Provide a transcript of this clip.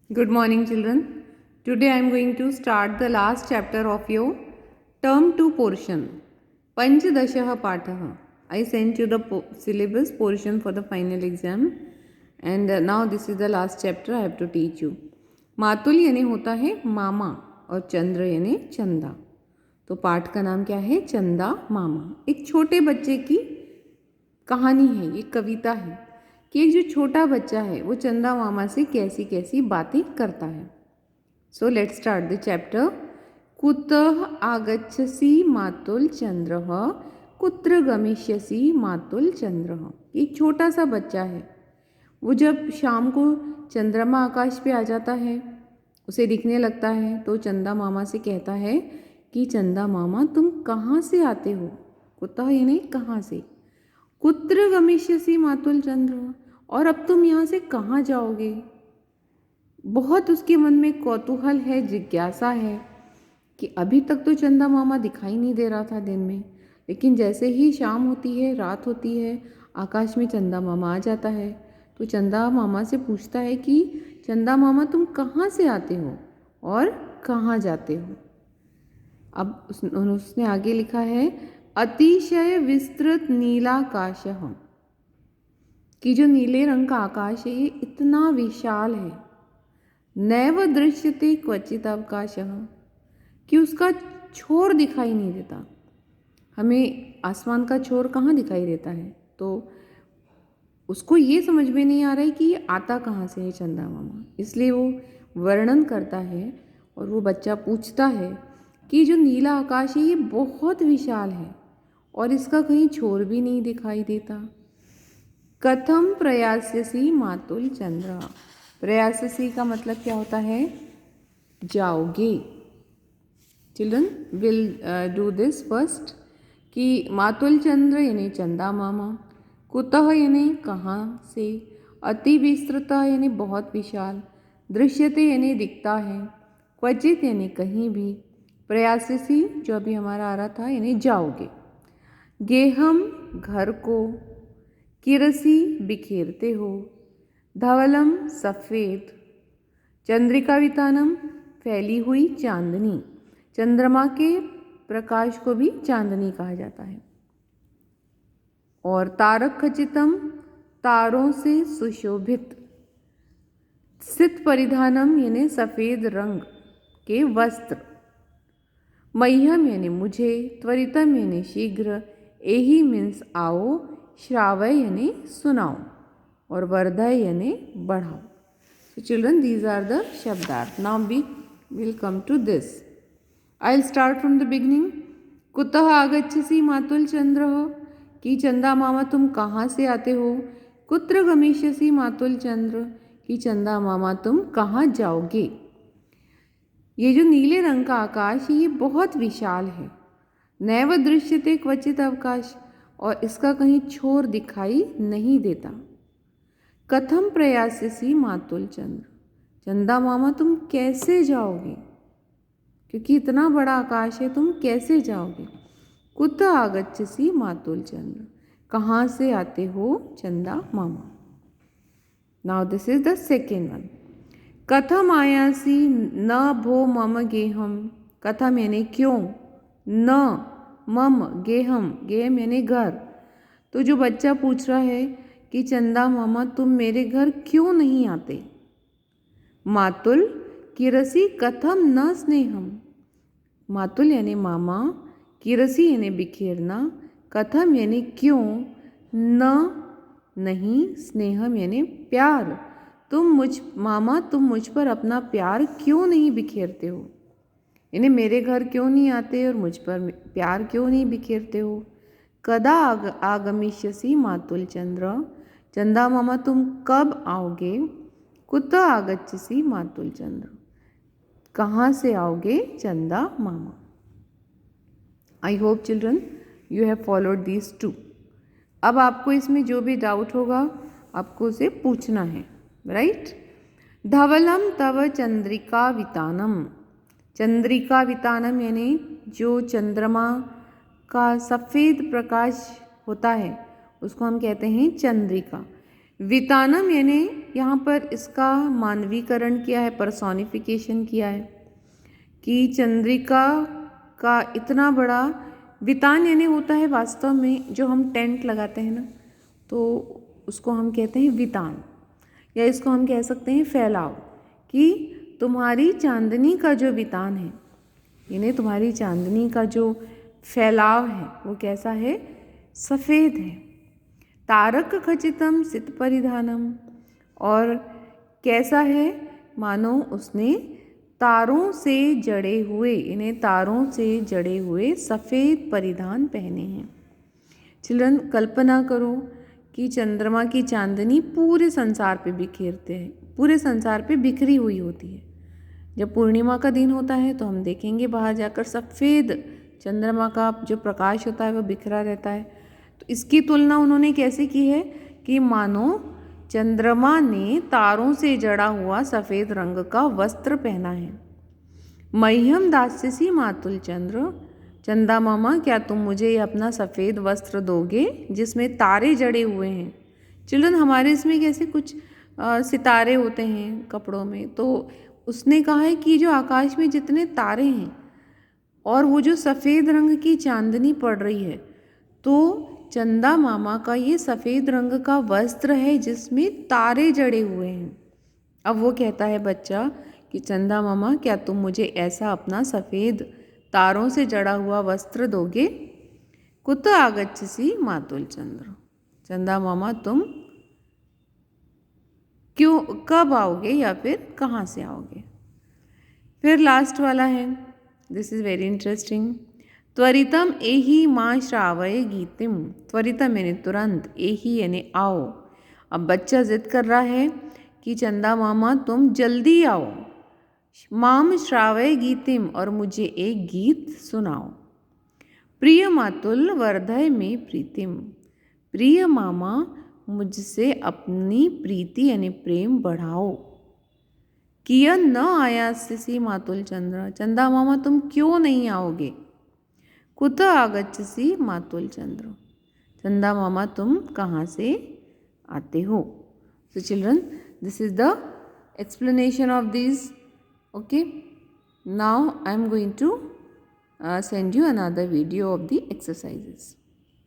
Good morning, children. Today I am going to start the last chapter of your term 2 portion. Panchdashah Patah. I sent you the syllabus portion for the final exam, and now this is the last chapter I have to teach you. मातुल यानी होता है मामा और चंद्र यानी चंदा. तो पाठ का नाम क्या है? चंदा मामा. एक छोटे बच्चे की कहानी है, ये कविता है कि एक जो छोटा बच्चा है वो चंदा मामा से कैसी कैसी बातें करता है. So let's start the chapter. कुतः आगच्छसि मातुल चंद्रः, कुत्र गमिष्यसि मातुल चंद्रः. एक छोटा सा बच्चा है, वो जब शाम को चंद्रमा आकाश पे आ जाता है, उसे दिखने लगता है, तो चंदा मामा से कहता है कि चंदा मामा तुम कहाँ से आते हो. कुतः यानी कहाँ से. कुत्र गमिष्यसि मातुल चंद्र, और अब तुम यहाँ से कहाँ जाओगे. बहुत उसके मन में कौतूहल है, जिज्ञासा है कि अभी तक तो चंदा मामा दिखाई नहीं दे रहा था दिन में, लेकिन जैसे ही शाम होती है, रात होती है, आकाश में चंदा मामा आ जाता है. तो चंदा मामा से पूछता है कि चंदा मामा तुम कहाँ से आते हो और कहाँ जाते हो. अब उसने आगे लिखा है अतिशय विस्तृत नीलाकाशः, कि जो नीले रंग का आकाश है ये इतना विशाल है. नैव दृश्यते क्वचित अवकाशः, कि उसका छोर दिखाई नहीं देता. हमें आसमान का छोर कहाँ दिखाई देता है, तो उसको ये समझ में नहीं आ रहा है कि ये आता कहाँ से है चंदा मामा. इसलिए वो वर्णन करता है और वो बच्चा पूछता है कि जो नीला आकाश है ये बहुत विशाल है और इसका कहीं छोर भी नहीं दिखाई देता. कथम प्रयास्यसि मातुल चंद्र. प्रयास्यसि का मतलब क्या होता है? जाओगे. Children will do this first. कि मातुल चंद्र यानी चंदा मामा, कुतः यानी कहाँ से, अति विस्तृत यानी बहुत विशाल, दृश्यते यानी दिखता है, क्वचित यानी कहीं भी, प्रयास्यसि जो अभी हमारा आ रहा था यानी जाओगे, गेहम घर को, किरसी बिखेरते हो, धवलम सफ़ेद, चंद्रिकावितानम फैली हुई चांदनी. चंद्रमा के प्रकाश को भी चांदनी कहा जाता है. और तारक खचितम तारों से सुशोभित, सित परिधानम यानी सफ़ेद रंग के वस्त्र, मह्यम यानी मुझे, त्वरितम यानी शीघ्र, एही मीन्स आओ, श्रावय यानी सुनाओ, और वर्धय यानी बढ़ाओ. So children, these are the shabdarth. Now we will come to this. I'll start from the beginning. कुतः आगच्छसि मातुल चंद्रः, कि चंदा मामा तुम कहाँ से आते हो. कुत्र गमिष्यसि मातुल चंद्र, कि चंदा मामा तुम कहाँ जाओगे. ये जो नीले रंग का आकाश है ये बहुत विशाल है. नैव दृश्यते क्वचित अवकाश, और इसका कहीं छोर दिखाई नहीं देता. कथम प्रयास्यसि मातुल चंद्र, चंदा मामा तुम कैसे जाओगे, क्योंकि इतना बड़ा आकाश है, तुम कैसे जाओगे. कुतः आगच्छसि मातुल चंद्र, कहाँ से आते हो चंदा मामा. Now this is the second one. कथम आयासि न भो मम गेहम. कथम यानी क्यों, न मम गेहम, गेहम यानी घर. तो जो बच्चा पूछ रहा है कि चंदा मामा तुम मेरे घर क्यों नहीं आते. मातुल किरसी कथम न स्नेहम. मातुल यानी मामा, किरसी यानी बिखेरना, कथम यानी क्यों, न नहीं, स्नेहम यानी प्यार. तुम मुझ पर अपना प्यार क्यों नहीं बिखेरते हो, यानी मेरे घर क्यों नहीं आते और मुझ पर प्यार क्यों नहीं बिखेरते हो. कदा आगमिष्यसि मातुल चंद्र, चंदा मामा तुम कब आओगे. कुतः आगच्छसि मातुल चंद्र, कहाँ से आओगे चंदा मामा. I hope children you have followed these two. अब आपको इसमें जो भी डाउट होगा आपको उसे पूछना है, राइट. धवलम तव चंद्रिका वितानम. चंद्रिका वितानम यानी जो चंद्रमा का सफ़ेद प्रकाश होता है उसको हम कहते हैं चंद्रिका. वितानम यानी यहाँ पर इसका मानवीकरण किया है, पर्सोनिफिकेशन किया है कि चंद्रिका का इतना बड़ा, वितान यानी होता है वास्तव में जो हम टेंट लगाते हैं ना, तो उसको हम कहते हैं वितान, या इसको हम कह सकते हैं फैलाव, कि तुम्हारी चांदनी का जो वितान है यानी तुम्हारी चांदनी का जो फैलाव है वो कैसा है, सफ़ेद है। तारक खचितम सित परिधानम, और कैसा है, मानो उसने तारों से जड़े हुए, इन्हें तारों से जड़े हुए सफ़ेद परिधान पहने हैं। चिल्ड्रन, कल्पना करो कि चंद्रमा की चांदनी पूरे संसार पे बिखेरते हैं, पूरे संसार पे बिखरी हुई होती है। जब पूर्णिमा का दिन होता है तो हम देखेंगे बाहर जाकर सफ़ेद चंद्रमा का जो प्रकाश होता है वो बिखरा रहता है। तो इसकी तुलना उन्होंने कैसे की है कि मानो चंद्रमा ने तारों से जड़ा हुआ सफ़ेद रंग का वस्त्र पहना है। मह्यम दास्यसी मातुल चंद्र, चंदा मामा क्या तुम मुझे ये अपना सफ़ेद वस्त्र दोगे जिसमें तारे जड़े हुए हैं। चिल्ड्रन, हमारे इसमें कैसे कुछ सितारे होते हैं कपड़ों में, तो उसने कहा है कि जो आकाश में जितने तारे हैं और वो जो सफ़ेद रंग की चांदनी पड़ रही है, तो चंदा मामा का ये सफ़ेद रंग का वस्त्र है जिसमें तारे जड़े हुए हैं। अब वो कहता है बच्चा कि चंदा मामा क्या तुम मुझे ऐसा अपना सफ़ेद तारों से जड़ा हुआ वस्त्र दोगे। कुत आगच्छसि मातुल चंद्र, चंदा मामा तुम क्यों, कब आओगे या फिर कहाँ से आओगे। फिर लास्ट वाला है, दिस इज़ वेरी इंटरेस्टिंग। त्वरितम एही माँ श्रावय गीतिम, त्वरितम यानी तुरंत, एही यानी आओ। अब बच्चा जिद कर रहा है कि चंदा मामा तुम जल्दी आओ, माम श्रावय गीतिम, और मुझे एक गीत सुनाओ। प्रिय मातुल वर्धय में प्रीतिम, प्रिय मामा मुझसे अपनी प्रीति यानी प्रेम बढ़ाओ। कियन न आयास्यसि मातुल चंद्र, चंदा मामा तुम क्यों नहीं आओगे। कुत आगच्छसि मातुल चंद्र, चंदा मामा तुम कहाँ से आते हो। So children, this is the explanation of these. Okay, now I am going to send you another video of the exercises.